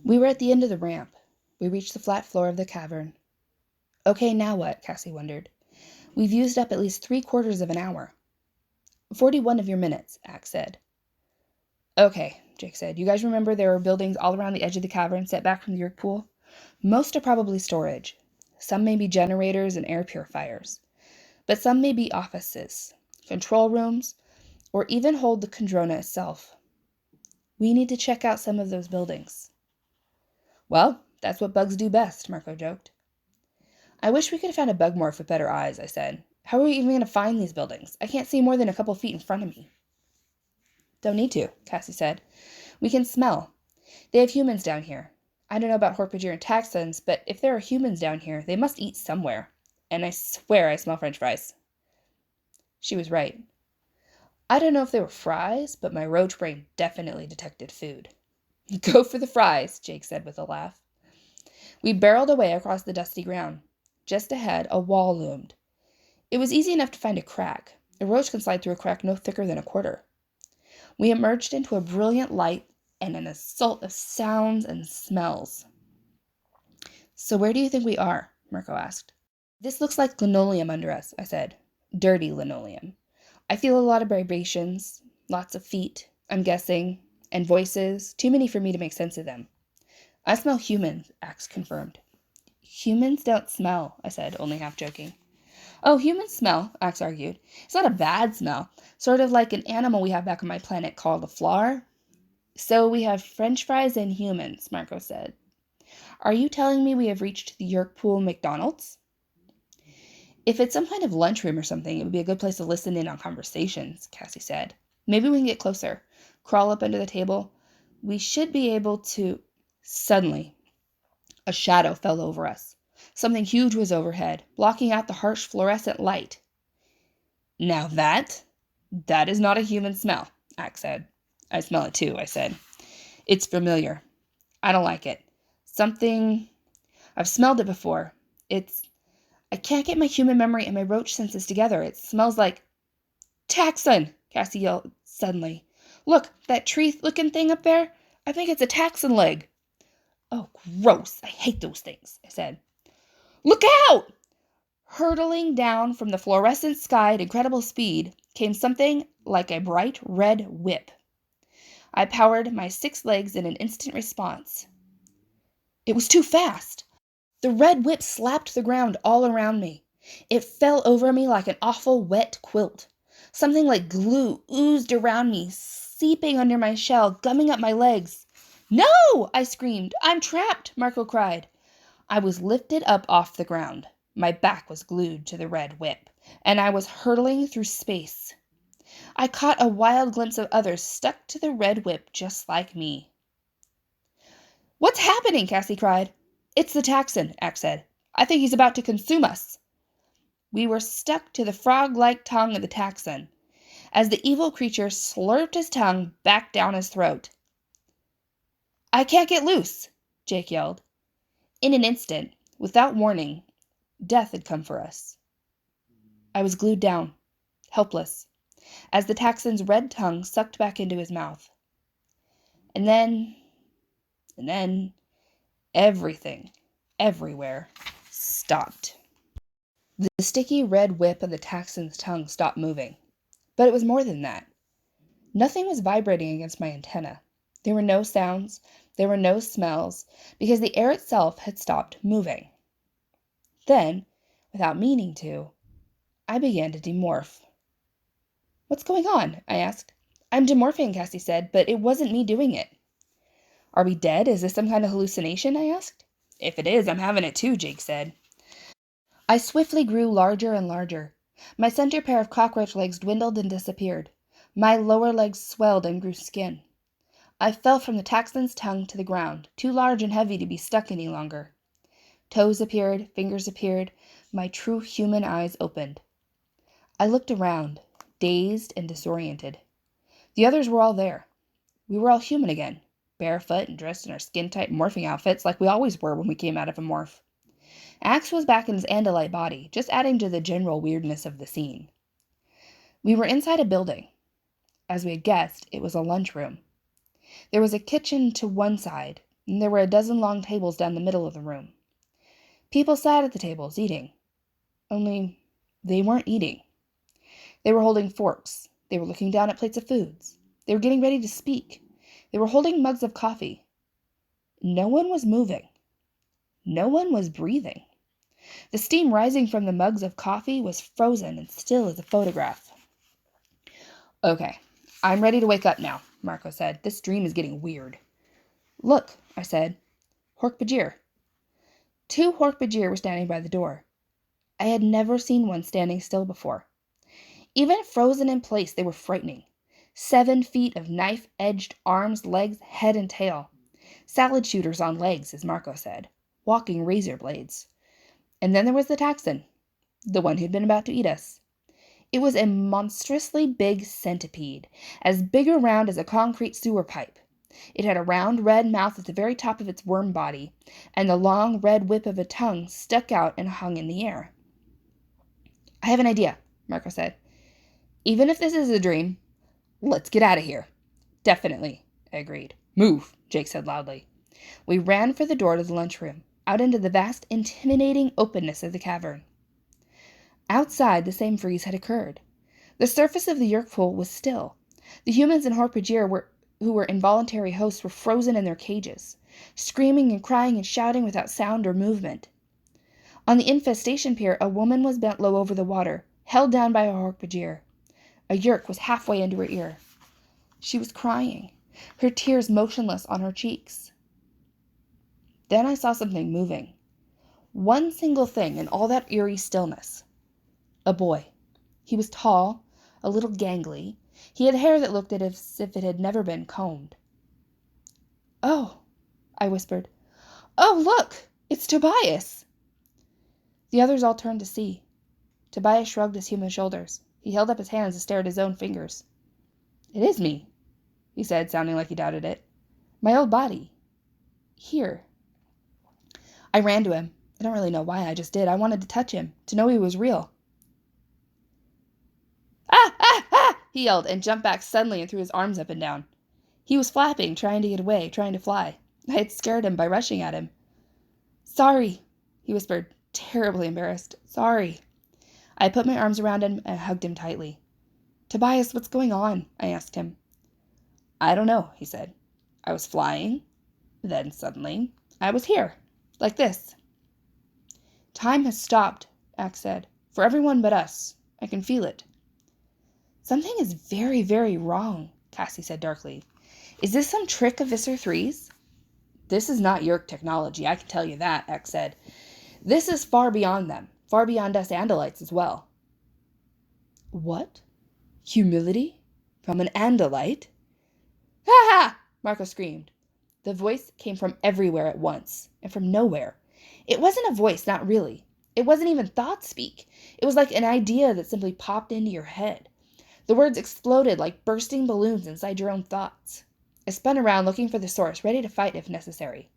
We were at the end of the ramp. We reached the flat floor of the cavern. Okay, now what? Cassie wondered. We've used up at least 3/4 of an hour. 41 of your minutes, Axe said. Okay, Jake said. You guys remember there were buildings all around the edge of the cavern set back from the Yerk pool? Most are probably storage. Some may be generators and air purifiers. But some may be offices, control rooms, or even hold the Kandrona itself. We need to check out some of those buildings. Well, that's what bugs do best, Marco joked. I wish we could have found a bug morph with better eyes, I said. How are we even going to find these buildings? I can't see more than a couple feet in front of me. Don't need to, Cassie said. We can smell. They have humans down here. I don't know about Horpager and Taxons, but if there are humans down here, they must eat somewhere. And I swear I smell French fries. She was right. I don't know if they were fries, but my roach brain definitely detected food. Go for the fries, Jake said with a laugh. We barreled away across the dusty ground. Just ahead, a wall loomed. It was easy enough to find a crack. A roach can slide through a crack no thicker than a quarter. We emerged into a brilliant light and an assault of sounds and smells. So where do you think we are? Mirko asked. This looks like linoleum under us, I said. Dirty linoleum. I feel a lot of vibrations, lots of feet, I'm guessing, and voices, too many for me to make sense of them. I smell humans, Axe confirmed. Humans don't smell, I said, only half joking. Oh, humans smell, Axe argued. It's not a bad smell, sort of like an animal we have back on my planet called a flower. So we have French fries and humans, Marco said. Are you telling me we have reached the Yerkpool McDonald's? If it's some kind of lunchroom or something, it would be a good place to listen in on conversations, Cassie said. Maybe we can get closer, crawl up under the table. We should be able to... Suddenly, a shadow fell over us. Something huge was overhead, blocking out the harsh fluorescent light. Now that is not a human smell, Axe said. I smell it too, I said. It's familiar. I don't like it. Something... I've smelled it before. I can't get my human memory and my roach senses together. It smells like... Taxon! Cassie yelled suddenly. Look, that tree-looking thing up there? I think it's a taxon leg. Oh, gross. I hate those things, I said. Look out! Hurtling down from the fluorescent sky at incredible speed came something like a bright red whip. I powered my 6 legs in an instant response. It was too fast. The red whip slapped the ground all around me. It fell over me like an awful wet quilt. Something like glue oozed around me, seeping under my shell, gumming up my legs. No! I screamed. I'm trapped, Marco cried. I was lifted up off the ground. My back was glued to the red whip, and I was hurtling through space. I caught a wild glimpse of others stuck to the red whip just like me. What's happening? Cassie cried. It's the Taxon, Axe said. I think he's about to consume us. We were stuck to the frog-like tongue of the Taxon, as the evil creature slurped his tongue back down his throat. I can't get loose, Jake yelled. In an instant, without warning, death had come for us. I was glued down, helpless, as the Taxon's red tongue sucked back into his mouth. And then, everything, everywhere, stopped. The sticky red whip of the Taxon's tongue stopped moving. But it was more than that. Nothing was vibrating against my antenna. There were no sounds, there were no smells, because the air itself had stopped moving. Then, without meaning to, I began to demorph. What's going on? I asked. I'm demorphing, Cassie said, but it wasn't me doing it. Are we dead? Is this some kind of hallucination? I asked. If it is, I'm having it too, Jake said. I swiftly grew larger and larger. My center pair of cockroach legs dwindled and disappeared. My lower legs swelled and grew skin. I fell from the Taxon's tongue to the ground, too large and heavy to be stuck any longer. Toes appeared, fingers appeared, my true human eyes opened. I looked around, dazed and disoriented. The others were all there. We were all human again, barefoot and dressed in our skin-tight morphing outfits like we always were when we came out of a morph. Axe was back in his Andalite body, just adding to the general weirdness of the scene. We were inside a building. As we had guessed, it was a lunchroom. There was a kitchen to one side, and there were a dozen long tables down the middle of the room. People sat at the tables, eating. Only they weren't eating. They were holding forks. They were looking down at plates of foods. They were getting ready to speak. They were holding mugs of coffee. No one was moving. No one was breathing. The steam rising from the mugs of coffee was frozen and still as a photograph. "Okay, I'm ready to wake up now," Marco said. "This dream is getting weird." "Look," I said. "Hork-Bajir." 2 Hork-Bajir were standing by the door. I had never seen one standing still before. Even frozen in place, they were frightening. 7 feet of knife-edged arms, legs, head, and tail. Salad shooters on legs, as Marco said. Walking razor blades. And then there was the Taxon, the one who'd been about to eat us. It was a monstrously big centipede, as big around as a concrete sewer pipe. It had a round red mouth at the very top of its worm body, and the long red whip of a tongue stuck out and hung in the air. "I have an idea," Marco said. "Even if this is a dream, let's get out of here." "Definitely," I agreed. "Move," Jake said loudly. We ran for the door to the lunchroom, out into the vast, intimidating openness of the cavern. Outside, the same freeze had occurred. The surface of the Yerk pool was still. The humans and Hork-Bajir who were involuntary hosts were frozen in their cages, screaming and crying and shouting without sound or movement. On the infestation pier, a woman was bent low over the water, held down by a Hork-Bajir. A Yerk was halfway into her ear. She was crying, her tears motionless on her cheeks. Then I saw something moving. One single thing in all that eerie stillness. A boy. He was tall, a little gangly. He had hair that looked as if it had never been combed. "Oh," I whispered. "Oh, look! It's Tobias!" The others all turned to see. Tobias shrugged his human shoulders. He held up his hands to stare at his own fingers. "It is me," he said, sounding like he doubted it. "My old body. Here." I ran to him. I don't really know why, I just did. I wanted to touch him, to know he was real. "Ah! Ah! Ah!" he yelled, and jumped back suddenly and threw his arms up and down. He was flapping, trying to get away, trying to fly. I had scared him by rushing at him. "Sorry," he whispered, terribly embarrassed. "Sorry." I put my arms around him and hugged him tightly. "Tobias, what's going on?" I asked him. "I don't know," he said. "I was flying. Then suddenly, I was here. Like this." "Time has stopped," Axe said. "For everyone but us. I can feel it." "Something is very, very wrong," Cassie said darkly. "Is this some trick of Visser 3's? "This is not Yerk technology, I can tell you that," Axe said. "This is far beyond them, far beyond us Andalites as well." "What? Humility? From an Andalite?" "Ha ha!" Marco screamed. The voice came from everywhere at once, and from nowhere. It wasn't a voice, not really. It wasn't even thought speak. It was like an idea that simply popped into your head. The words exploded like bursting balloons inside your own thoughts. I spun around looking for the source, ready to fight if necessary.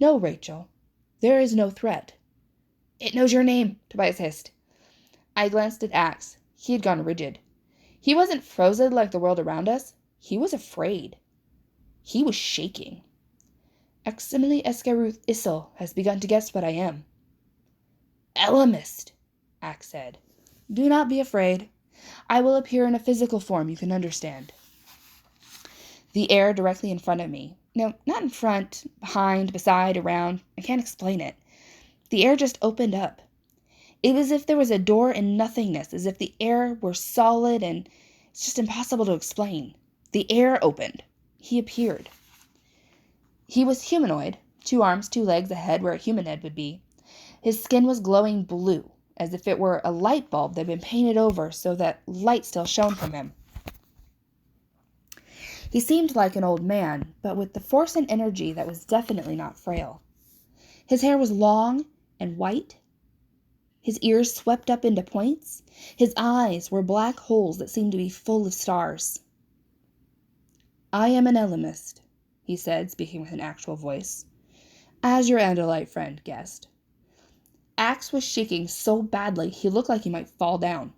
"No, Rachel. There is no threat." "It knows your name," Tobias hissed. I glanced at Axe. He had gone rigid. He wasn't frozen like the world around us. He was afraid. He was shaking. "Eximile Escaruth Issel has begun to guess what I am." "Elemist," Axe said. "Do not be afraid. I will appear in a physical form you can understand." The air directly in front of me. No, not in front, behind, beside, around. I can't explain it. The air just opened up. It was as if there was a door in nothingness, as if the air were solid, and it's just impossible to explain. The air opened. He appeared. He was humanoid, 2 arms, 2 legs, a head where a human head would be. His skin was glowing blue, as if it were a light bulb that had been painted over so that light still shone from him. He seemed like an old man, but with the force and energy that was definitely not frail. His hair was long and white. His ears swept up into points. His eyes were black holes that seemed to be full of stars. "I am an Elemist," he said, speaking with an actual voice, "as your Andalite friend guessed." Axe was shaking so badly he looked like he might fall down.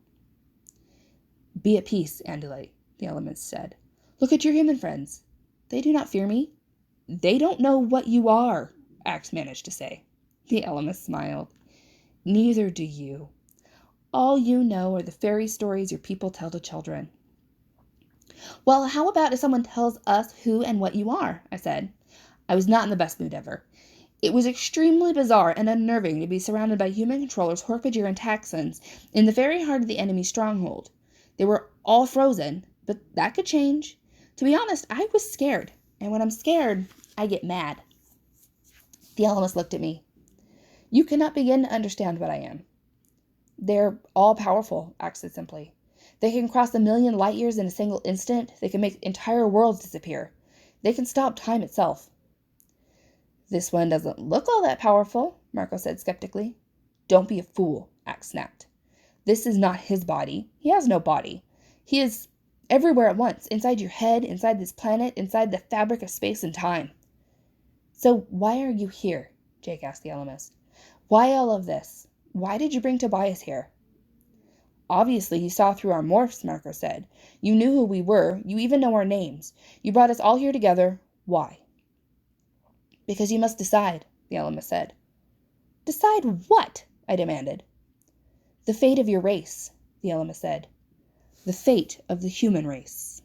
"Be at peace, Andalite," the Elemist said. "Look at your human friends. They do not fear me. They don't know what you are, Axe managed to say. The Ellimist smiled. Neither do you. All you know are the fairy stories your people tell to children. Well, how about if someone tells us who and what you are? I said. I was not in the best mood ever. It was extremely bizarre and unnerving to be surrounded by human controllers, Hork-Bajir, and Taxons in the very heart of the enemy stronghold. They were all frozen, but that could change. To be honest, I was scared, and when I'm scared, I get mad. The Ellimist looked at me. You cannot begin to understand what I am. They're all-powerful, Axe said simply. They can cross 1,000,000 light years in a single instant. They can make entire worlds disappear. They can stop time itself. This one doesn't look all that powerful, Marco said skeptically. Don't be a fool, Axe snapped. This is not his body. He has no body. He is everywhere at once, inside your head, inside this planet, inside the fabric of space and time. So why are you here? Jake asked the Ellimist. Why all of this? Why did you bring Tobias here? Obviously, you saw through our morphs, Marco said. You knew who we were. You even know our names. You brought us all here together. Why? Because you must decide, the Ellimist said. Decide what? I demanded. The fate of your race, the Ellimist said. The fate of the human race.